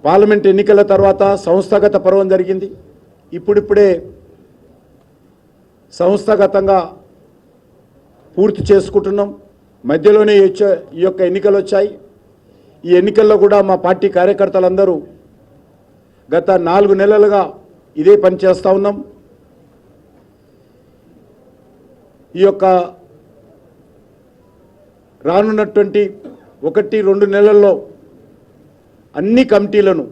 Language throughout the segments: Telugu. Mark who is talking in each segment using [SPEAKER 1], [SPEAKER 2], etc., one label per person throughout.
[SPEAKER 1] పార్లమెంట్ ఎన్నికల తర్వాత సంస్థాగత పర్వం జరిగింది. ఇప్పుడిప్పుడే సంస్థాగతంగా పూర్తి చేసుకుంటున్నాం. మధ్యలోనే ఈ యొక్క ఎన్నికలు వచ్చాయి. ఈ ఎన్నికల్లో కూడా మా పార్టీ కార్యకర్తలందరూ గత 4 నెలలుగా ఇదే పని చేస్తూ ఉన్నాం. ఈ యొక్క రానున్నటువంటి 1-2 నెలల్లో అన్ని కమిటీలను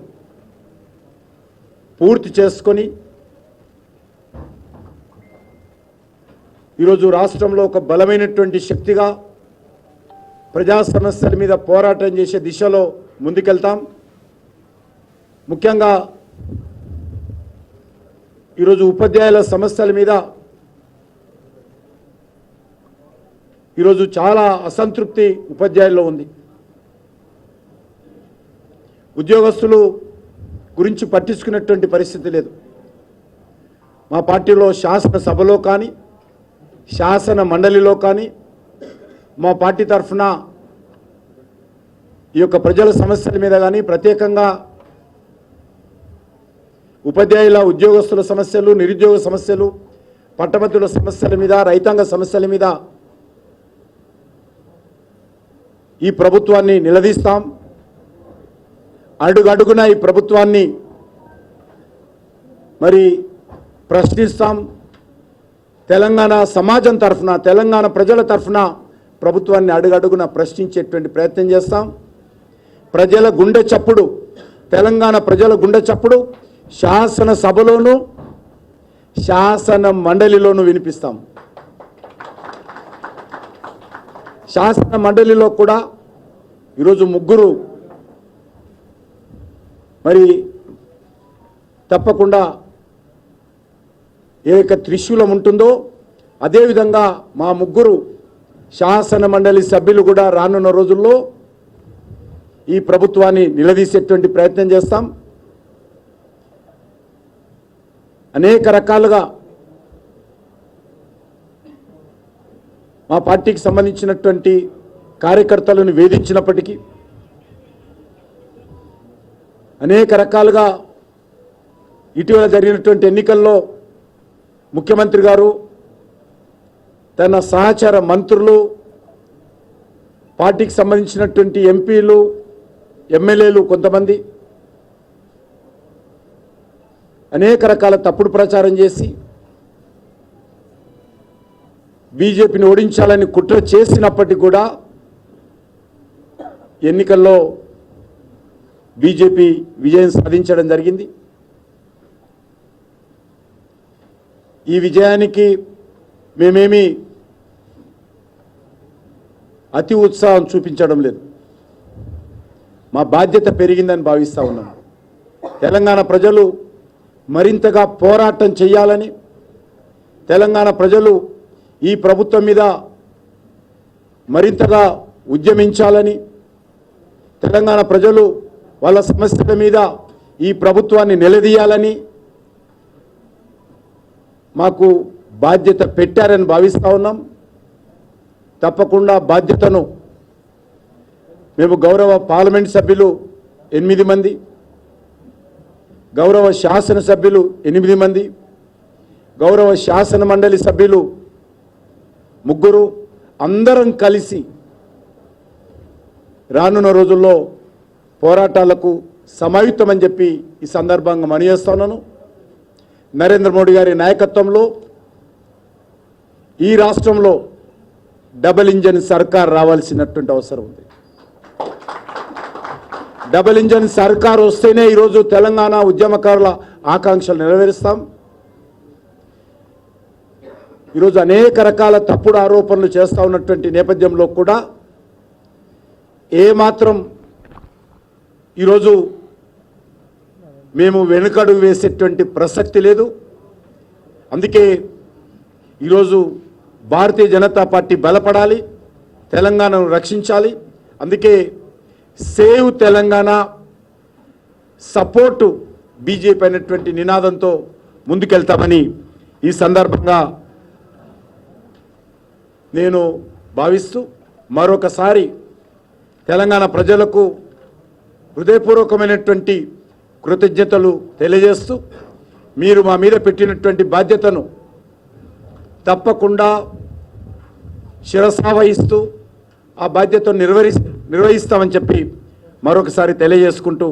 [SPEAKER 1] పూర్తి చేసుకొని ఈరోజు రాష్ట్రంలో ఒక బలమైనటువంటి శక్తిగా ప్రజా సమస్యల మీద పోరాటం చేసే దిశలో ముందుకెళ్తాం. ముఖ్యంగా ఈరోజు ఉపాధ్యాయుల సమస్యల మీద ఈరోజు చాలా అసంతృప్తి ఉపాధ్యాయుల్లో ఉంది. ఉద్యోగస్తులు గురించి పట్టించుకున్నటువంటి పరిస్థితి లేదు. మా పార్టీలో శాసనసభలో కానీ శాసన మండలిలో కానీ మా పార్టీ తరఫున ఈ యొక్క ప్రజల సమస్యల మీద కానీ ప్రత్యేకంగా ఉపాధ్యాయుల ఉద్యోగస్తుల సమస్యలు, నిరుద్యోగ సమస్యలు, పట్టభద్రుల సమస్యల మీద, రైతాంగ సమస్యల మీద ఈ ప్రభుత్వాన్ని నిలదీస్తాం. అడుగడుగున ఈ ప్రభుత్వాన్ని మరి ప్రశ్నిస్తాం. తెలంగాణ సమాజం తరఫున, తెలంగాణ ప్రజల తరఫున ప్రభుత్వాన్ని అడుగడుగున ప్రశ్నించేటువంటి ప్రయత్నం చేస్తాం. ప్రజల గుండె చప్పుడు, తెలంగాణ ప్రజల గుండె చప్పుడు శాసనసభలోనూ శాసన మండలిలోనూ వినిపిస్తాం. శాసన మండలిలో కూడా ఈరోజు 3 మరి తప్పకుండా ఏ యొక్క త్రిశూలం ఉంటుందో అదేవిధంగా మా 3 శాసన మండలి సభ్యులు కూడా రానున్న రోజుల్లో ఈ ప్రభుత్వాన్ని నిలదీసేటువంటి ప్రయత్నం చేస్తాం. అనేక రకాలుగా మా పార్టీకి సంబంధించినటువంటి కార్యకర్తలను వేధించినప్పటికీ, అనేక రకాలుగా ఇటీవల జరిగినటువంటి ఎన్నికల్లో ముఖ్యమంత్రి గారు తన సహచర మంత్రులు, పార్టీకి సంబంధించినటువంటి ఎంపీలు, ఎమ్మెల్యేలు కొంతమంది అనేక రకాల తప్పుడు ప్రచారం చేసి బీజేపీని ఓడించాలని కుట్ర చేసినప్పటికీ కూడా ఎన్నికల్లో బీజేపీ విజయం సాధించడం జరిగింది. ఈ విజయానికి మేమేమి అతి ఉత్సాహం చూపించడం లేదు. మా బాధ్యత పెరిగిందని భావిస్తూ ఉన్నాం. తెలంగాణ ప్రజలు మరింతగా పోరాటం చేయాలని, తెలంగాణ ప్రజలు ఈ ప్రభుత్వం మీద మరింతగా ఉద్యమించాలని, తెలంగాణ ప్రజలు వాళ్ళ సమస్యల మీద ఈ ప్రభుత్వాన్ని నిలదీయాలని మాకు బాధ్యత పెట్టారని భావిస్తూ ఉన్నాం. తప్పకుండా బాధ్యతను మేము గౌరవ పార్లమెంట్ సభ్యులు 8 మంది, గౌరవ శాసనసభ్యులు 8 మంది, గౌరవ శాసన మండలి సభ్యులు 3 అందరం కలిసి రానున్న రోజుల్లో పోరాటాలకు సమాయుత్తమని చెప్పి ఈ సందర్భంగా మనయేస్తున్నాను. నరేంద్ర మోడీ గారి నాయకత్వంలో ఈ రాష్ట్రంలో డబుల్ ఇంజన్ సర్కార్ రావాల్సినటువంటి అవసరం ఉంది. డబుల్ ఇంజన్ సర్కార్ వస్తేనే ఈరోజు తెలంగాణ ఉద్యమకారుల ఆకాంక్షలు నెరవేరుస్తాం. ఈరోజు అనేక రకాల తప్పుడు ఆరోపణలు చేస్తూ ఉన్నటువంటి నేపథ్యంలో కూడా ఏమాత్రం ఈరోజు మేము వెనుకడుగు వేసేటువంటి ప్రసక్తి లేదు. అందుకే ఈరోజు భారతీయ జనతా పార్టీ బలపడాలి, తెలంగాణను రక్షించాలి. అందుకే సేవ్ తెలంగాణ, సపోర్టు బీజేపీ అనేటువంటి నినాదంతో ముందుకెళ్తామని ఈ సందర్భంగా నేను భావిస్తూ మరొకసారి తెలంగాణ ప్రజలకు హృదయపూర్వకమైనటువంటి కృతజ్ఞతలు తెలియజేస్తూ మీరు మా మీద పెట్టినటువంటి బాధ్యతను తప్పకుండా శిరసావహిస్తూ ఆ బాధ్యతను నిర్వహిస్తామని చెప్పి మరొకసారి తెలియజేసుకుంటూ